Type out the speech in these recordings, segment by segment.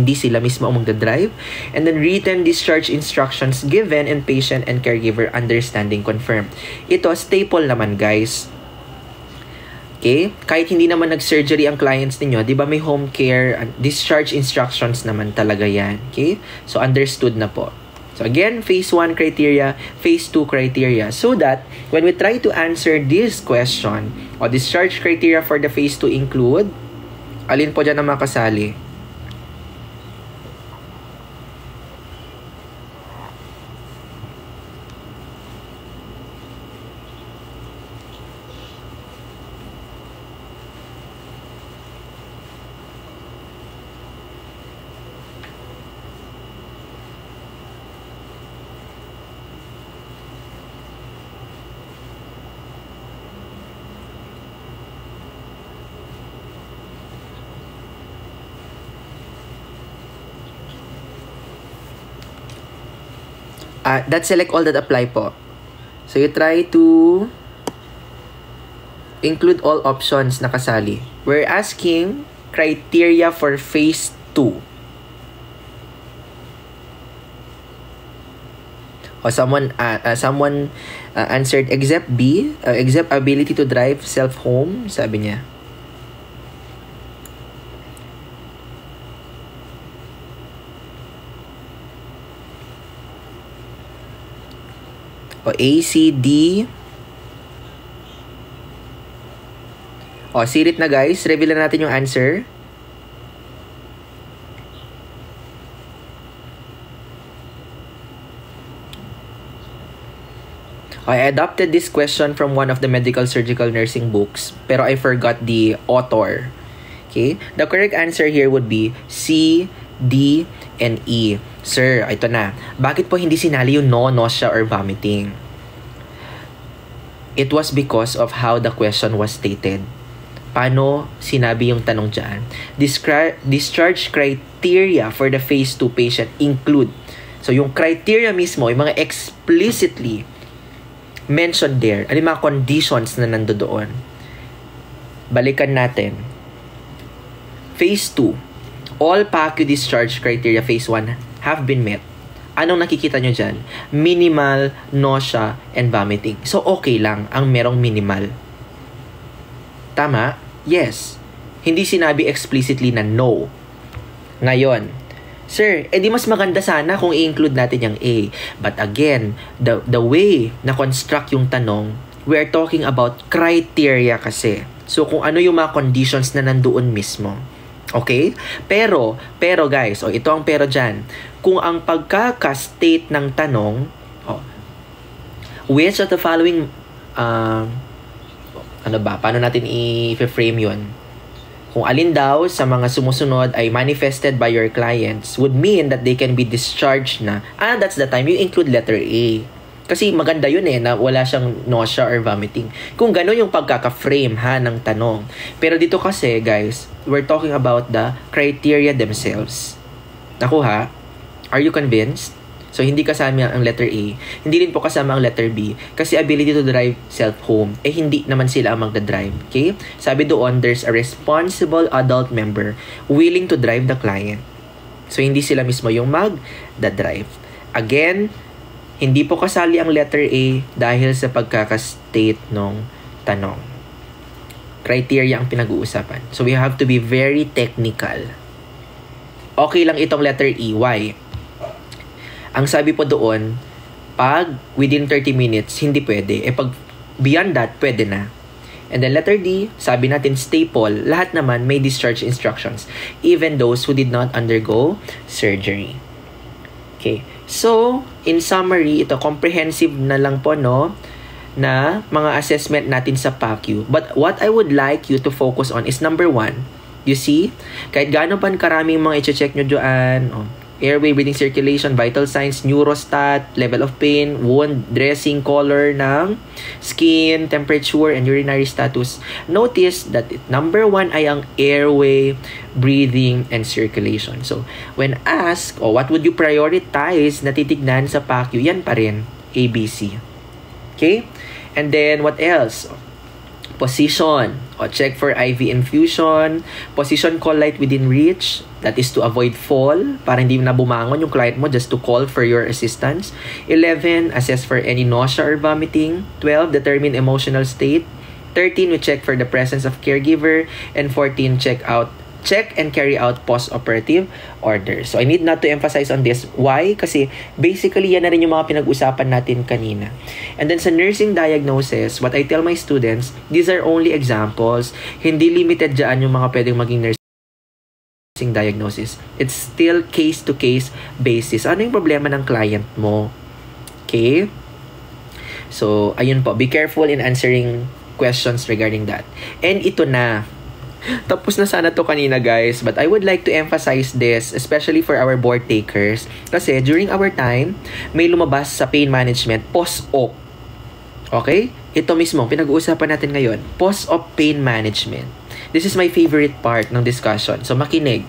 hindi sila mismo ang magdadrive. And then written discharge instructions given and patient and caregiver understanding confirmed. Ito, staple naman guys. Okay? Kahit hindi naman nag-surgery ang clients ninyo, di ba may home care, discharge instructions naman talaga yan. Okay? So, understood na po. So, again, phase 1 criteria, phase 2 criteria. So that, when we try to answer this question, o discharge criteria for the phase 2 include, alin po dyan ang makasali? That select all that apply po. So, you try to include all options na kasali. We're asking criteria for phase 2. O someone answered except B, except ability to drive self-home, sabi niya. O A, C, D. O, sirit na guys. Reveal na natin yung answer. I adopted this question from one of the medical surgical nursing books, pero I forgot the author. Okay? The correct answer here would be C, D, and E. Sir, ito na. Bakit po hindi sinali yung no, nausea, or vomiting? It was because of how the question was stated. Paano sinabi yung tanong dyan? Discharge criteria for the phase 2 patient include. So, yung criteria mismo, yung mga explicitly mentioned there, ano yung mga conditions na nandoon? Balikan natin. Phase 2. All PACU discharge criteria phase 1 have been met. Anong nakikita nyo dyan? Minimal, nausea, and vomiting. So, okay lang ang merong minimal. Tama? Yes. Hindi sinabi explicitly na no. Ngayon, sir, edi mas maganda sana kung i-include natin yung A. But again, the way na construct yung tanong, we are talking about criteria kasi. So, kung ano yung mga conditions na nandoon mismo. Okay? Pero guys, ito ang pero dyan. Kung ang pagkaka-state ng tanong, which of the following, paano natin i-frame yun? Kung alin daw sa mga sumusunod ay manifested by your clients would mean that they can be discharged na, that's the time you include letter A. Kasi maganda yun na wala siyang nausea or vomiting. Kung gano'n yung pagkaka-frame ng tanong. Pero dito kasi, guys, we're talking about the criteria themselves. Nakuha? Are you convinced? So, hindi kasama ang letter A. Hindi rin po kasama ang letter B. Kasi ability to drive self-home. Hindi naman sila ang magdadrive. Okay? Sabi doon, there's a responsible adult member willing to drive the client. So, hindi sila mismo yung magdadrive. Again, hindi po kasali ang letter A dahil sa pagkakastate ng tanong. Criteria ang pinag-uusapan. So, we have to be very technical. Okay lang itong letter E. Why? Ang sabi po doon, pag within 30 minutes, hindi pwede. Pag beyond that, pwede na. And then letter D, sabi natin staple, lahat naman may discharge instructions. Even those who did not undergo surgery. Okay. So, in summary, ito comprehensive na lang po, no? Na mga assessment natin sa PACU. But what I would like you to focus on is number 1. You see? Kahit gaano pa karaming mga i-check nyo dyan, airway, breathing, circulation, vital signs, neurostat, level of pain, wound, dressing, color ng skin, temperature, and urinary status. Notice that number 1 ay ang airway, breathing, and circulation. So, when asked, what would you prioritize na titignan sa PACU? Yan pa rin, ABC. Okay? And then, what else? Position. O check for IV infusion. Position call light within reach. That is to avoid fall. Para hindi na bumangon yung client mo, just to call for your assistance. 11, assess for any nausea or vomiting. 12, determine emotional state. 13, we check for the presence of caregiver. And 14, check and carry out post-operative orders. So, I need not to emphasize on this. Why? Kasi, basically, yan na rin yung mga pinag-usapan natin kanina. And then, sa nursing diagnosis, what I tell my students, these are only examples. Hindi limited dyan yung mga pwedeng maging nursing diagnosis. It's still case-to-case basis. Ano yung problema ng client mo? Okay? So, ayun po. Be careful in answering questions regarding that. And ito na. Tapos na sana to kanina, guys, but I would like to emphasize this, especially for our board takers, kasi during our time may lumabas sa pain management post-op. Okay? Ito mismo pinag-uusapan natin ngayon, post-op pain management. This is my favorite part ng discussion, so makinig.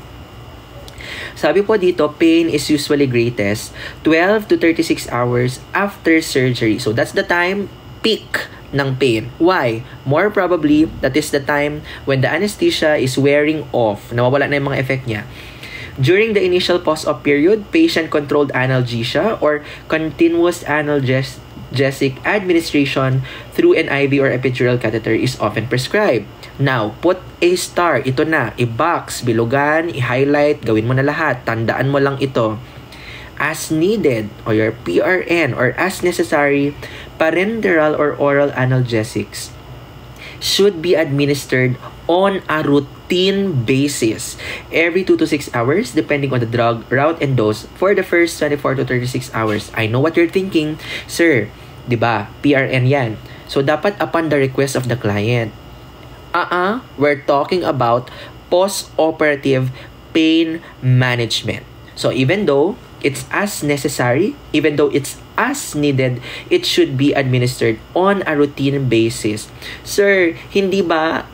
Sabi po dito, pain is usually greatest 12 to 36 hours after surgery. So that's the time peak ng pain. Why? More probably, that is the time when the anesthesia is wearing off. Nawawala na yung mga effect niya. During the initial post-op period, patient-controlled analgesia or continuous analgesic administration through an IV or epidural catheter is often prescribed. Now, put a star. Ito na. I-box, bilugan, i-highlight, gawin mo na lahat. Tandaan mo lang ito. As needed, or your PRN, or as necessary, parenteral or oral analgesics should be administered on a routine basis every 2 to 6 hours depending on the drug route and dose for the first 24 to 36 hours. I know what you're thinking, sir, di ba? PRN yan. So, dapat upon the request of the client. We're talking about post-operative pain management. So, even though it's as necessary, even though it's as needed, it should be administered on a routine basis. Sir, hindi ba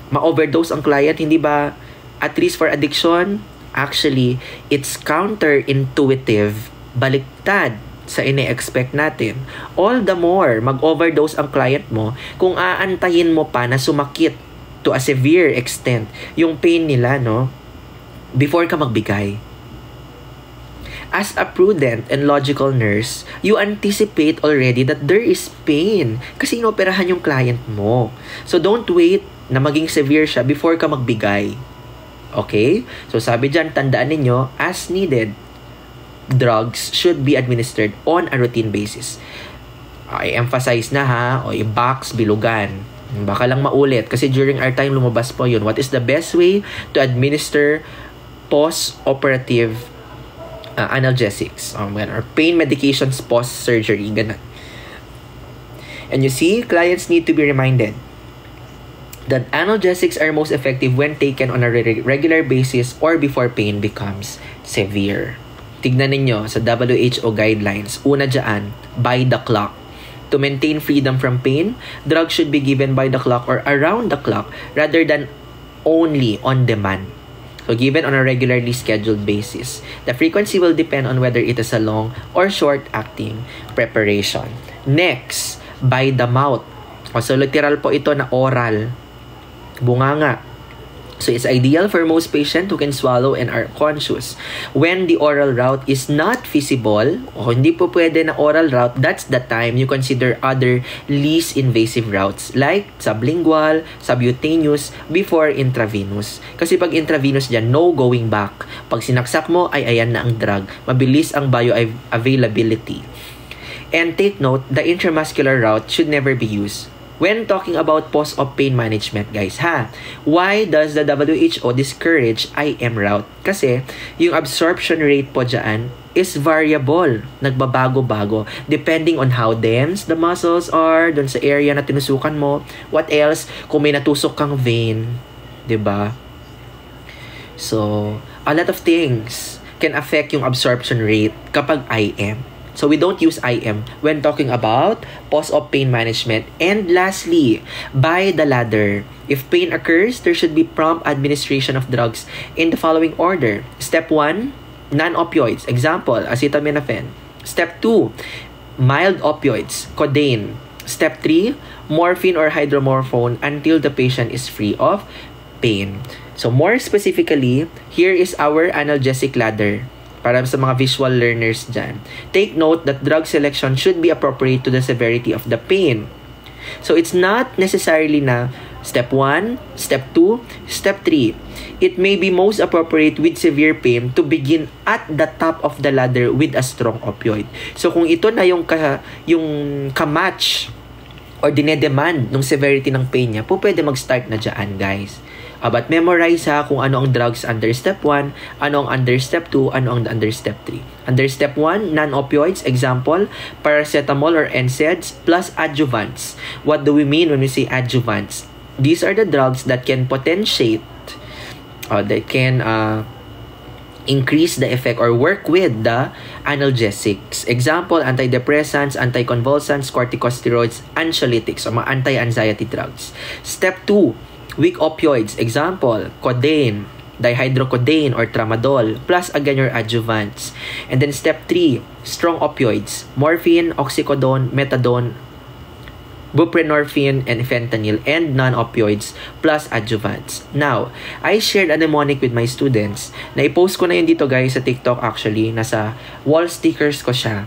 ma-overdose ang client? Hindi ba at least for addiction? Actually, it's counterintuitive. Baliktad sa ine-expect natin. All the more, mag-overdose ang client mo kung aantayin mo pa na sumakit to a severe extent yung pain nila, no? Before ka magbigay. As a prudent and logical nurse, you anticipate already that there is pain kasi inoperahan yung client mo. So, don't wait na maging severe siya before ka magbigay. Okay? So, sabi dyan, tandaan ninyo, as needed, drugs should be administered on a routine basis. I emphasize na ha, o i-box, bilugan. Baka lang maulit kasi during our time lumabas po yun. What is the best way to administer post-operative analgesics or pain medications post-surgery, ganun. And you see, clients need to be reminded that analgesics are most effective when taken on a regular basis or before pain becomes severe. Tignan ninyo sa WHO guidelines, una dyan, by the clock. To maintain freedom from pain, drugs should be given by the clock or around the clock rather than only on demand. So, given on a regularly scheduled basis. The frequency will depend on whether it is a long or short-acting preparation. Next, by the mouth. So, literal po ito na oral. Bunganga. So, it's ideal for most patients who can swallow and are conscious. When the oral route is not feasible, o hindi po pwede na oral route, that's the time you consider other least invasive routes like sublingual, subcutaneous, before intravenous. Kasi pag intravenous dyan, no going back. Pag sinaksak mo, ay ayan na ang drug. Mabilis ang bioavailability. And take note, the intramuscular route should never be used when talking about post-op pain management, guys, ha? Why does the WHO discourage IM route? Kasi yung absorption rate po dyan is variable. Nagbabago-bago. Depending on how dense the muscles are, dun sa area na tinusukan mo. What else? Kung may natusok kang vein. 'Di ba? So, a lot of things can affect yung absorption rate kapag IM. So, we don't use IM when talking about post-op pain management. And lastly, by the ladder. If pain occurs, there should be prompt administration of drugs in the following order. Step 1, non-opioids. Example, acetaminophen. Step 2, mild opioids, codeine. Step 3, morphine or hydromorphone until the patient is free of pain. So more specifically, here is our analgesic ladder. Para sa mga visual learners dyan. Take note that drug selection should be appropriate to the severity of the pain. So it's not necessarily na step 1, step 2, step 3. It may be most appropriate with severe pain to begin at the top of the ladder with a strong opioid. So kung ito na yung kamatch or dinedemand ng severity ng pain niya, pwede mag-start na dyan, guys. But memorize kung ano ang drugs under step 1, ano ang under step 2, ano ang under step 3. Under step 1, non-opioids, example, paracetamol or NSAIDs plus adjuvants. What do we mean when we say adjuvants? These are the drugs that can potentiate, increase the effect or work with the analgesics. Example, antidepressants, anticonvulsants, corticosteroids, anxiolytics, o mga anti-anxiety drugs. Step 2, weak opioids. Example, codeine, dihydrocodeine or tramadol, plus again your adjuvants. And then step 3, strong opioids, morphine, oxycodone, methadone, buprenorphine, and fentanyl, and non-opioids plus adjuvants. Now, I shared a mnemonic with my students. Na-post ko na yun dito, guys, sa TikTok actually. Nasa wall stickers ko siya.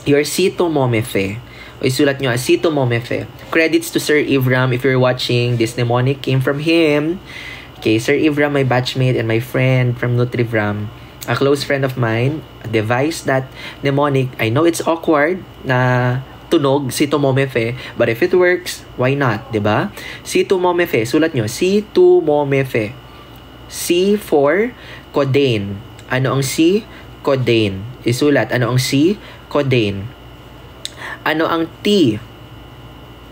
Your Acetaminophen. O isulat nyo, Acetaminophen. Credits to Sir Ivram if you're watching. This mnemonic came from him. Okay, Sir Ivram, my batchmate and my friend from Nutrivram. A close friend of mine devised that mnemonic. I know it's awkward na tunog, Acetaminophen, but if it works, why not, diba? Acetaminophen, sulat nyo, Acetaminophen. C for codeine. Ano ang C? Codeine. Isulat, ano ang C? Codeine. Ano ang T?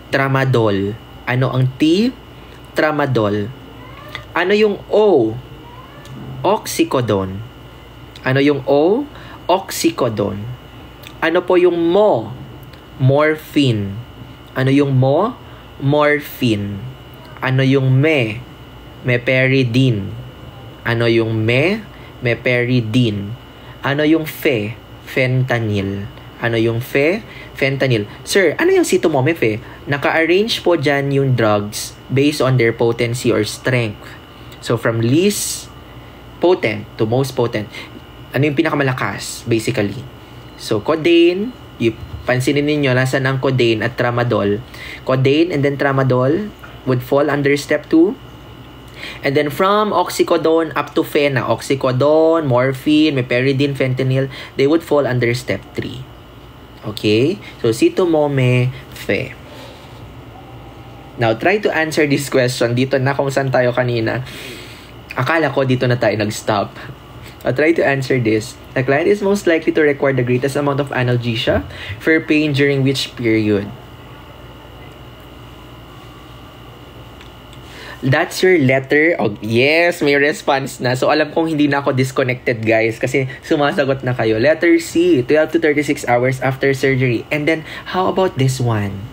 Tramadol. Ano ang T? Tramadol. Ano yung O? Oxycodone. Ano yung O? Oxycodone. Ano po yung Mo? Morphine. Ano yung Mo? Morphine. Ano yung Me? Meperidine. Ano yung Me? Meperidine. Ano yung Fe? Fentanyl. Ano yung Fe? Fentanyl. Sir, ano yung Acetaminophen? Naka-arrange po dyan yung drugs based on their potency or strength. So, from least potent to most potent. Ano yung pinakamalakas, basically? So, codeine, pansinin ninyo, nasan ang codeine at tramadol. Codeine and then tramadol would fall under step 2. And then from oxycodone up to fena, oxycodone, morphine, meperidine, fentanyl, they would fall under step 3. Okay? So, Acetaminophen. Now, try to answer this question. Dito na kung saan tayo kanina. Akala ko dito na tayo nag-stop. I'll try to answer this. The client is most likely to require the greatest amount of analgesia for pain during which period? That's your letter. Oh, yes, may response na. So, alam kong hindi na ako disconnected, guys, kasi sumasagot na kayo. Letter C, 12 to 36 hours after surgery. And then, how about this one?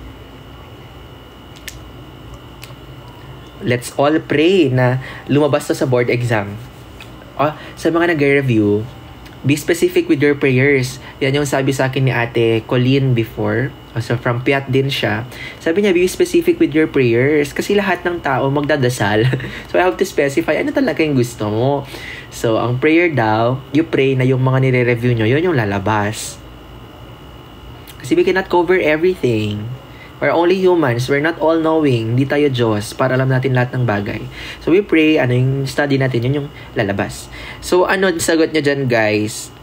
Let's all pray na lumabas to sa board exam. Sa mga nag-review, be specific with your prayers. Yan yung sabi sa akin ni Ate Colleen before. So, from Piat din siya. Sabi niya, be specific with your prayers. Kasi lahat ng tao magdadasal. So, I have to specify ano talaga yung gusto mo. So, ang prayer daw, you pray na yung mga nire-review nyo, yun yung lalabas. Kasi we cannot cover everything. We're only humans. We're not all-knowing. Hindi tayo Diyos para alam natin lahat ng bagay. So, we pray, ano yung study natin, yun yung lalabas. So, ano sagot nyo dyan, guys?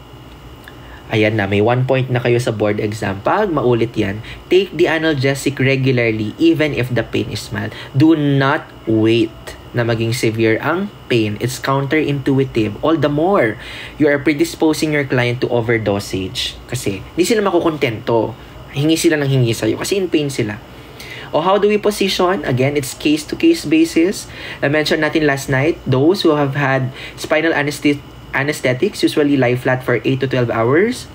Ayan na, may 1 point na kayo sa board exam. Pag maulit yan, take the analgesic regularly even if the pain is mild. Do not wait na maging severe ang pain. It's counterintuitive. All the more, you are predisposing your client to overdosage. Kasi, hindi sila makukontento. Hingi sila ng hingi sa'yo kasi in pain sila. O how do we position? Again, it's case-to-case basis. I mentioned natin last night, those who have had spinal anesthetics usually lie flat for 8 to 12 hours.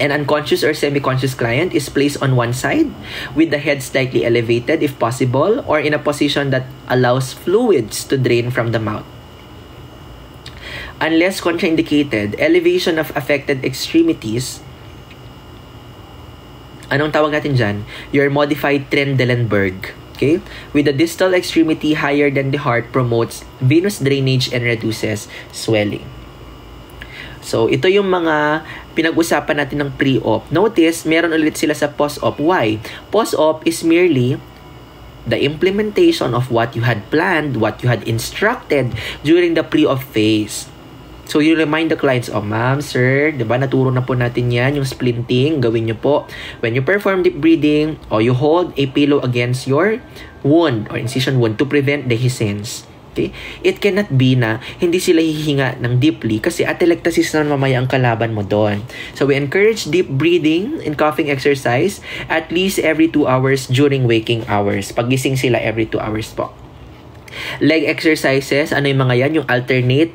An unconscious or semi-conscious client is placed on one side with the head slightly elevated if possible or in a position that allows fluids to drain from the mouth. Unless contraindicated, elevation of affected extremities Anong tawag natin dyan? Your modified Trendelenburg. Okay? With the distal extremity higher than the heart, promotes venous drainage and reduces swelling. So, ito yung mga pinag-usapan natin ng pre-op. Notice, meron ulit sila sa post-op. Why? Post-op is merely the implementation of what you had planned, what you had instructed during the pre-op phase. So, you remind the clients, oh, ma'am, sir, diba, naturo na po natin yan, yung splinting, gawin nyo po. When you perform deep breathing, or you hold a pillow against your wound or incision wound to prevent dehiscence. Okay? It cannot be na hindi sila hihinga ng deeply kasi atelectasis na mamaya ang kalaban mo doon. So, we encourage deep breathing and coughing exercise at least every 2 hours during waking hours. Pagising sila every 2 hours po. Leg exercises, ano yung mga yan? Yung alternate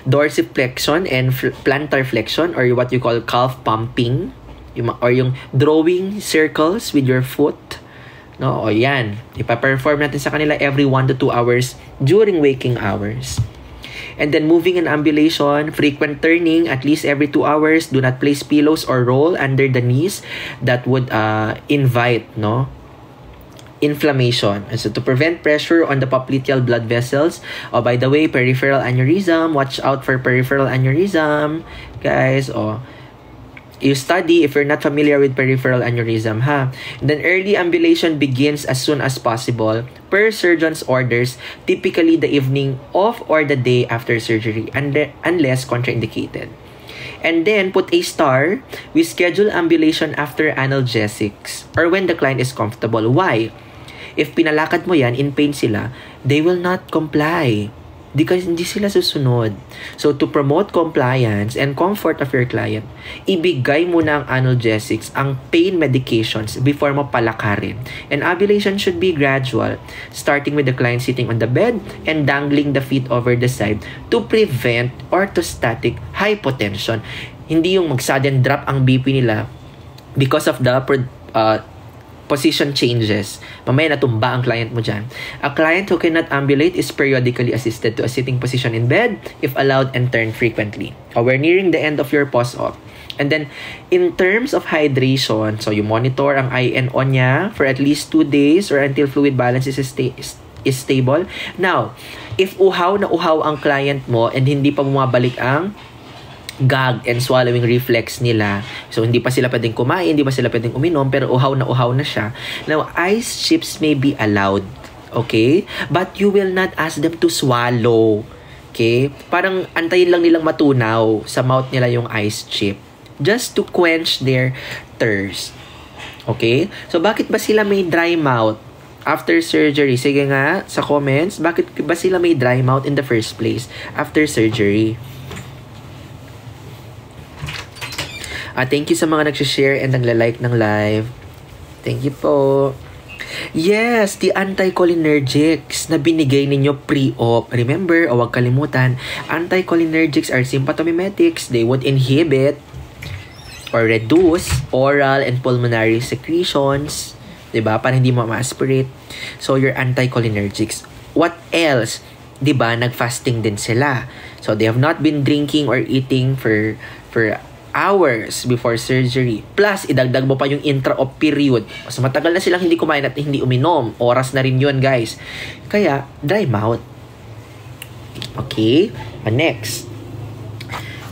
dorsiflexion and plantar flexion or what you call calf pumping or yung drawing circles with your foot. No? O yan. Ipa-perform natin sa kanila every 1 to 2 hours during waking hours. And then moving and ambulation, frequent turning at least every 2 hours. Do not place pillows or roll under the knees. That would invite, no, inflammation. And so to prevent pressure on the popliteal blood vessels. Oh, by the way, peripheral aneurysm. Watch out for peripheral aneurysm. Guys, you study if you're not familiar with peripheral aneurysm, ha? And then early ambulation begins as soon as possible per surgeon's orders, typically the evening of or the day after surgery, unless contraindicated. And then, put a star, we schedule ambulation after analgesics or when the client is comfortable. Why? If pinalakad mo yan, in pain sila, they will not comply. Because hindi sila susunod. So, to promote compliance and comfort of your client, ibigay mo na ang analgesics, ang pain medications before mo palakarin. And ambulation should be gradual, starting with the client sitting on the bed and dangling the feet over the side to prevent orthostatic hypotension. Hindi yung mag-sudden drop ang BP nila because of the position changes. Mamaya natumba ang client mo dyan. A client who cannot ambulate is periodically assisted to a sitting position in bed if allowed and turn frequently. We're nearing the end of your post-op. And then, in terms of hydration, so you monitor ang INO niya for at least 2 days or until fluid balance is stable. Now, if uhaw na uhaw ang client mo and hindi pa bumabalik ang gag and swallowing reflex nila. So, hindi pa sila pwedeng kumain, hindi pa sila pwedeng uminom, pero uhaw na siya. Now, ice chips may be allowed. Okay? But you will not ask them to swallow. Okay? Parang antayin lang nilang matunaw sa mouth nila yung ice chip. Just to quench their thirst. Okay? So, bakit ba sila may dry mouth after surgery? Sige nga, sa comments, bakit ba sila may dry mouth in the first place after surgery? Thank you sa mga nagsishare and nagla-like ng live. Thank you po. Yes, the anticholinergics na binigay ninyo pre-op. Remember, huwag kalimutan, anticholinergics are sympathomimetics. They would inhibit or reduce oral and pulmonary secretions. Diba? Para hindi mo ma-aspirate. So, your anticholinergics. What else? Diba? Nag-fasting din sila. So, they have not been drinking or eating for hours before surgery. Plus, idagdag mo pa yung intra-op period. Mas matagal na silang hindi kumain at hindi uminom. Oras na rin yun, guys. Kaya, dry mouth. Okay? Next.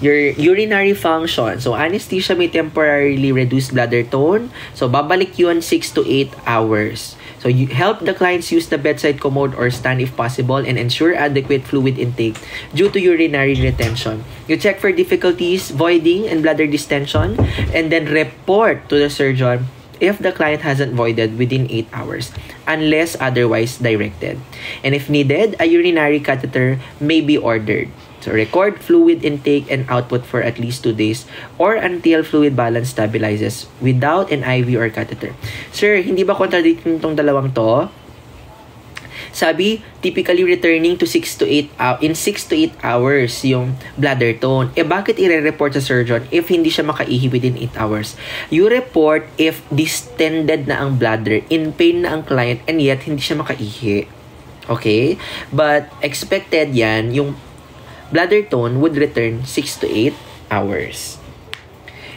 Your urinary function. So, anesthesia may temporarily reduce bladder tone. So, babalik yun 6 to 8 hours. So, you help the clients use the bedside commode or stand if possible and ensure adequate fluid intake due to urinary retention. You check for difficulties, voiding, and bladder distension, and then report to the surgeon if the client hasn't voided within 8 hours, unless otherwise directed. And if needed, a urinary catheter may be ordered. So, record fluid intake and output for at least 2 days or until fluid balance stabilizes without an IV or catheter. Sir, hindi ba contradicting itong dalawang to? Sabi, typically returning to 6 to 8 hours yung bladder tone. Bakit i-report sa surgeon if hindi siya makaihi within 8 hours? You report if distended na ang bladder, in pain na ang client, and yet hindi siya makaihi. Okay? But expected yan, yung bladder tone would return 6 to 8 hours.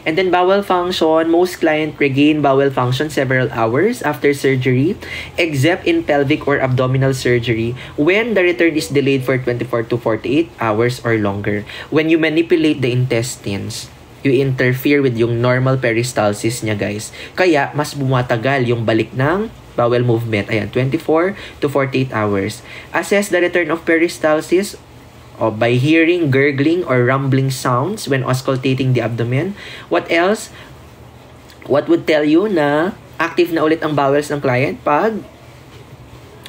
And then bowel function, most clients regain bowel function several hours after surgery, except in pelvic or abdominal surgery when the return is delayed for 24 to 48 hours or longer. When you manipulate the intestines, you interfere with yung normal peristalsis niya, guys. Kaya, mas bumatagal yung balik ng bowel movement. Ayan, 24 to 48 hours. Assess the return of peristalsis by hearing gurgling or rumbling sounds when auscultating the abdomen. What else? What would tell you na active na ulit ang bowels ng client pag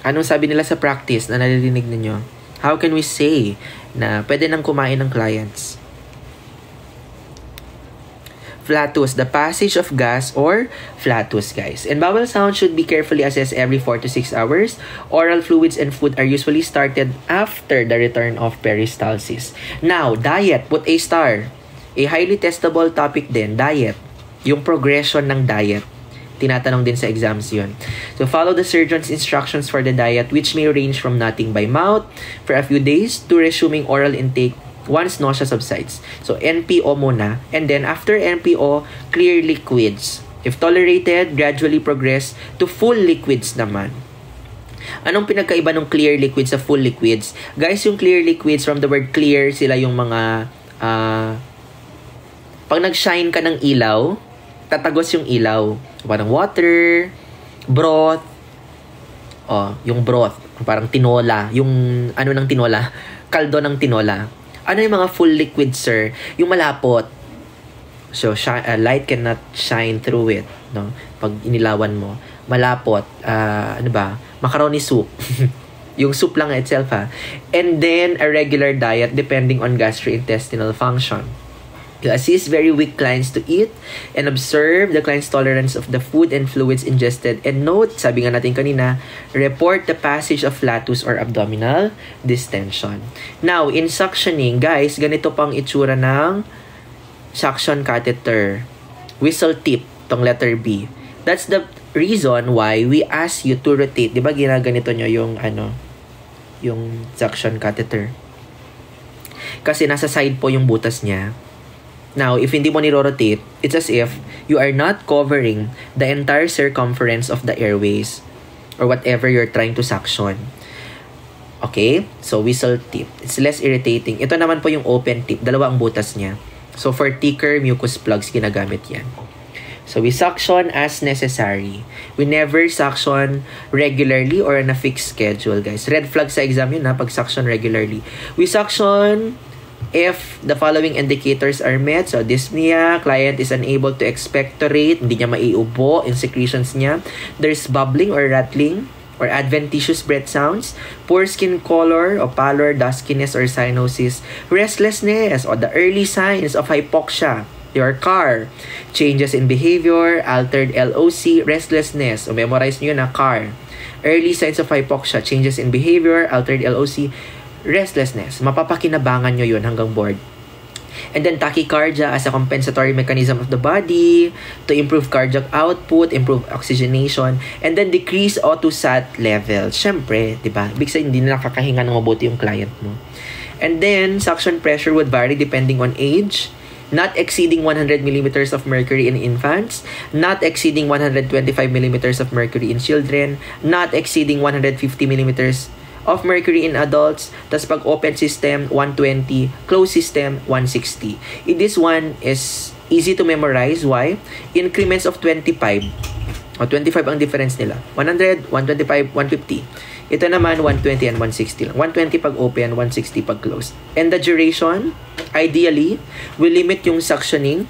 anong sabi nila sa practice na naririnig ninyo? How can we say na pwede nang kumain ng clients? Flatus, the passage of gas or flatus, guys. And bowel sound should be carefully assessed every 4 to 6 hours. Oral fluids and food are usually started after the return of peristalsis. Now, diet, put a star. A highly testable topic din, diet. Yung progression ng diet. Tinatanong din sa exams yun. So, follow the surgeon's instructions for the diet, which may range from nothing by mouth for a few days to resuming oral intake once nausea subsides. So, NPO muna. And then, after NPO, clear liquids. If tolerated, gradually progress to full liquids naman. Anong pinagkaiba ng clear liquids sa full liquids? Guys, yung clear liquids, from the word clear, sila yung mga pag nag-shine ka ng ilaw, tatagos yung ilaw. Parang water, broth, yung broth, parang tinola, yung ano ng tinola, kaldo ng tinola. Ano yung mga full liquid, sir? Yung malapot. So, light cannot shine through it. No? Pag inilawan mo. Malapot. Ano ba? Macaroni soup. Yung soup lang itself, ha? And then, a regular diet depending on gastrointestinal function. To assist very weak clients to eat and observe the client's tolerance of the food and fluids ingested. And note, sabi nga natin kanina, report the passage of flatus or abdominal distension. Now, in suctioning, guys, ganito pang itsura ng suction catheter. Whistle tip, tong letter B. That's the reason why we ask you to rotate. Di ba ginaganito nyo yung suction catheter? Kasi nasa side po yung butas niya. Now, if hindi mo niro-rotate, it's as if you are not covering the entire circumference of the airways or whatever you're trying to suction. Okay? So, whistle tip. It's less irritating. Ito naman po yung open tip. Dalawa ang butas niya. So, for thicker mucus plugs, ginagamit yan. So, we suction as necessary. We never suction regularly or on a fixed schedule, guys. Red flag sa exam yun, pag suction regularly. We suction if the following indicators are met. So, dyspnea, client is unable to expectorate, hindi niya maiubo in secretions niya. There's bubbling or rattling or adventitious breath sounds, poor skin color or pallor, duskiness or cyanosis, restlessness or the early signs of hypoxia. Your car, changes in behavior, altered LOC, restlessness. So, memorize nyo na car. Early signs of hypoxia, changes in behavior, altered LOC, restlessness. Mapapakinabangan nyo yun hanggang board. And then tachycardia as a compensatory mechanism of the body to improve cardiac output, improve oxygenation, and then decrease autosat level. Siyempre, di ba? Ibig sabihin, hindi na nakakahinga ng mabuti yung client mo. And then, suction pressure would vary depending on age. Not exceeding 100 millimeters of mercury in infants, not exceeding 125 millimeters of mercury in children, not exceeding 150 millimeters of mercury in adults. Tas pag open system, 120. Closed system, 160. This one is easy to memorize. Why? Increments of 25. O, 25 ang difference nila. 100, 125, 150. Ito naman, 120 and 160 lang. 120 pag open, 160 pag closed. And the duration, ideally, we limit yung suctioning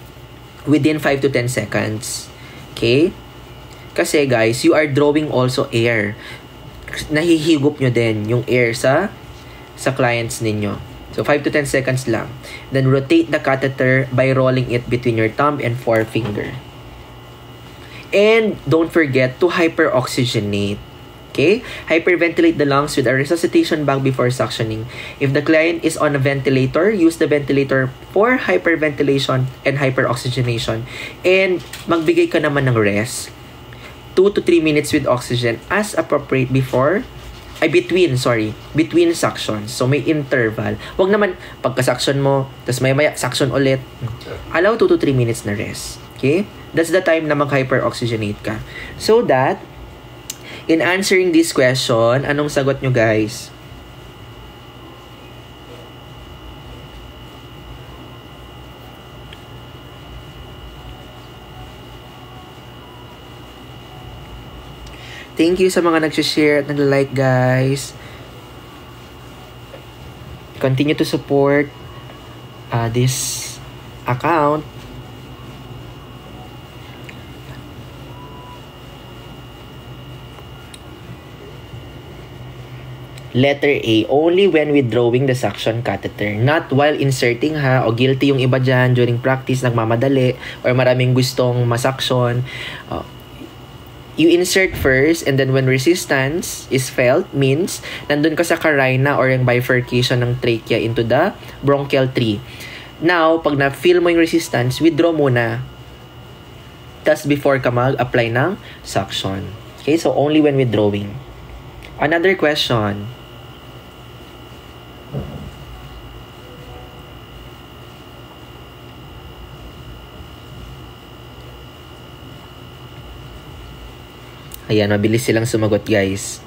within 5 to 10 seconds. Okay? Kasi guys, you are drawing also air. Nahihigop nyo din yung air sa clients ninyo. So, 5 to 10 seconds lang. Then, rotate the catheter by rolling it between your thumb and forefinger. And, don't forget to hyperoxygenate. Okay? Hyperventilate the lungs with a resuscitation bag before suctioning. If the client is on a ventilator, use the ventilator for hyperventilation and hyperoxygenation. And, magbigay ka naman ng rest. 2 to 3 minutes with oxygen as appropriate before between suctions. So, may interval. Wag naman, pagka-suction mo, tapos maya suction ulit. Allow 2 to 3 minutes na rest. Okay? That's the time na mag-hyperoxygenate ka. So that, in answering this question, anong sagot nyo guys? Thank you sa mga nag-share at nag-like, guys. Continue to support this account. Letter A, only when withdrawing the suction catheter. Not while inserting ha, o guilty yung iba dyan during practice, nagmamadali, or maraming gustong masuction. You insert first, and then when resistance is felt, means nandun ka sa carina or yung bifurcation ng trachea into the bronchial tree. Now, pag na-feel mo yung resistance, withdraw muna. Tas before ka mag-apply ng suction. Okay, so only when withdrawing. Another question. Ayan, mabilis silang sumagot, guys.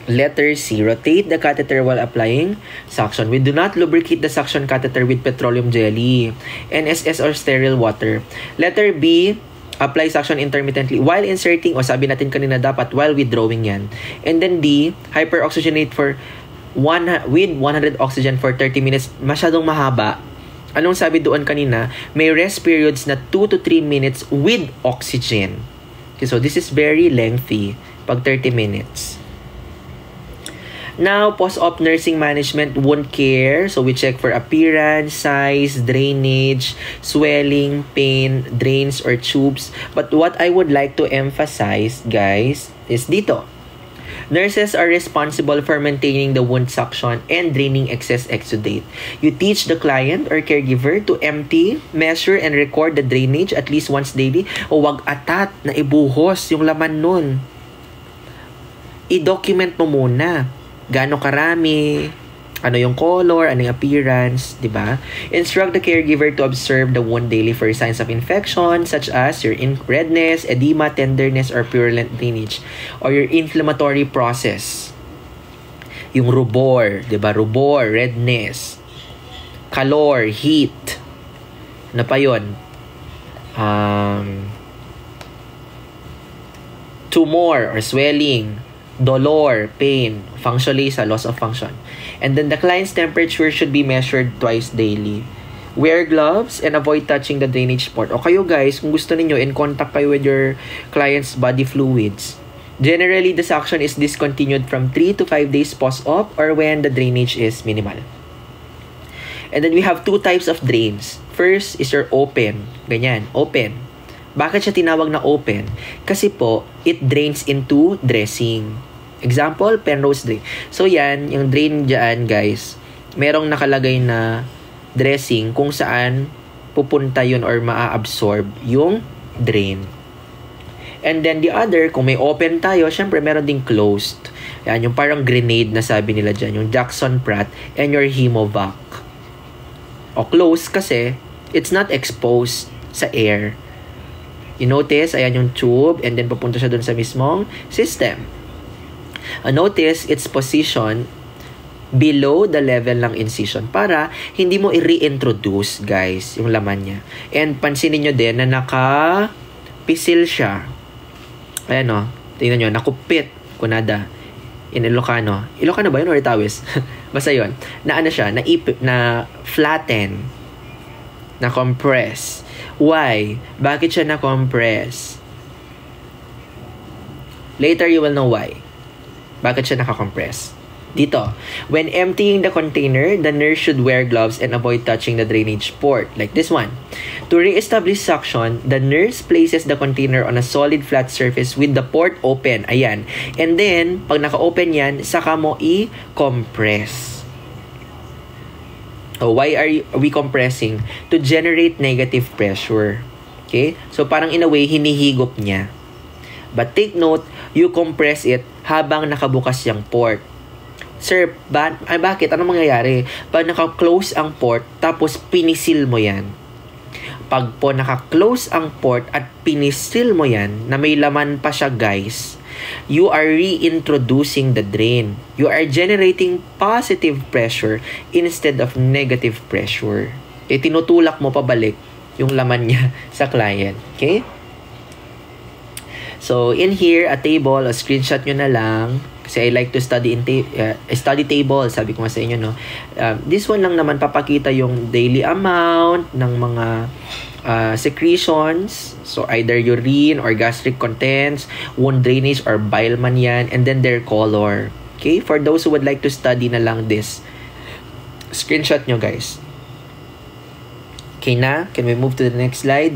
Letter C, rotate the catheter while applying suction. We do not lubricate the suction catheter with petroleum jelly, NSS, or sterile water. Letter B, apply suction intermittently while inserting, o sabi natin kanina dapat while withdrawing yan. And then D, hyperoxygenate with 100 oxygen for 30 minutes. Masyadong mahaba. Anong sabi doon kanina? May rest periods na 2 to 3 minutes with oxygen. Okay, so this is very lengthy. Pag 30 minutes. Now, post-op nursing management, wound care. So we check for appearance, size, drainage, swelling, pain, drains or tubes. But what I would like to emphasize, guys, is dito. Nurses are responsible for maintaining the wound suction and draining excess exudate. You teach the client or caregiver to empty, measure, and record the drainage at least once daily. O wag atat na ibuhos yung laman nun. I-document mo muna. Gaano karami, ano yung color, ano yung appearance, di ba? Instruct the caregiver to observe the wound daily for signs of infection such as your redness, edema, tenderness, or purulent drainage, or your inflammatory process. Yung rubor, di ba? Rubor, redness, calor, heat. Ano pa yun? Tumor or swelling, dolor, pain, functionalisa, loss of function. And then the client's temperature should be measured twice daily. Wear gloves and avoid touching the drainage port. O kayo guys, kung gusto niyo in contact kayo with your client's body fluids. Generally, the suction is discontinued from 3 to 5 days post-op or when the drainage is minimal. And then we have 2 types of drains. First is your open. Ganyan, open. Bakit siya tinawag na open? Kasi po, it drains into dressing. Example, Penrose drain. So yan, yung drain dyan guys, merong nakalagay na dressing kung saan pupunta yun or maa-absorb yung drain. And then the other, kung may open tayo, syempre meron ding closed. Yan, yung parang grenade na sabi nila dyan, yung Jackson Pratt and your Hemovac. O closed kasi, it's not exposed sa air. You notice, ayan yung tube and then pupunta siya dun sa mismong system. Notice its position below the level ng incision para hindi mo i-reintroduce, guys, yung laman niya. And pansinin nyo din na naka-pisil siya. Ayan o, tingnan nyo, nakupit, kunada. In Ilocano. Ilocano ba yun or Tawis? Basta yun. Na ano siya, na flatten, na compress. Why? Bakit siya na-compress? Later you will know why. Bakit siya naka-compress? Dito, when emptying the container, the nurse should wear gloves and avoid touching the drainage port, like this one. To re-establish suction, the nurse places the container on a solid flat surface with the port open. Ayan. And then, pag naka-open yan, saka mo i-compress. So, why are we compressing? To generate negative pressure. Okay? So, parang in a way, hinihigop niya. But take note, you compress it habang nakabukas yung port. Sir, bakit? Ano mangyayari? Pag naka-close ang port, tapos pinisil mo yan. Pag po naka-close ang port at pinisil mo yan, na may laman pa siya guys, you are reintroducing the drain. You are generating positive pressure instead of negative pressure. Tinutulak mo pabalik yung laman niya sa client. Okay? So, in here, a table, a screenshot nyo na lang. Kasi I like to study in study table. Sabi ko nga sa inyo, no? This one lang naman papakita yung daily amount ng mga secretions. So, either urine or gastric contents, wound drainage or bile man yan. And then their color. Okay? For those who would like to study na lang this, screenshot nyo, guys. Okay na? Can we move to the next slide?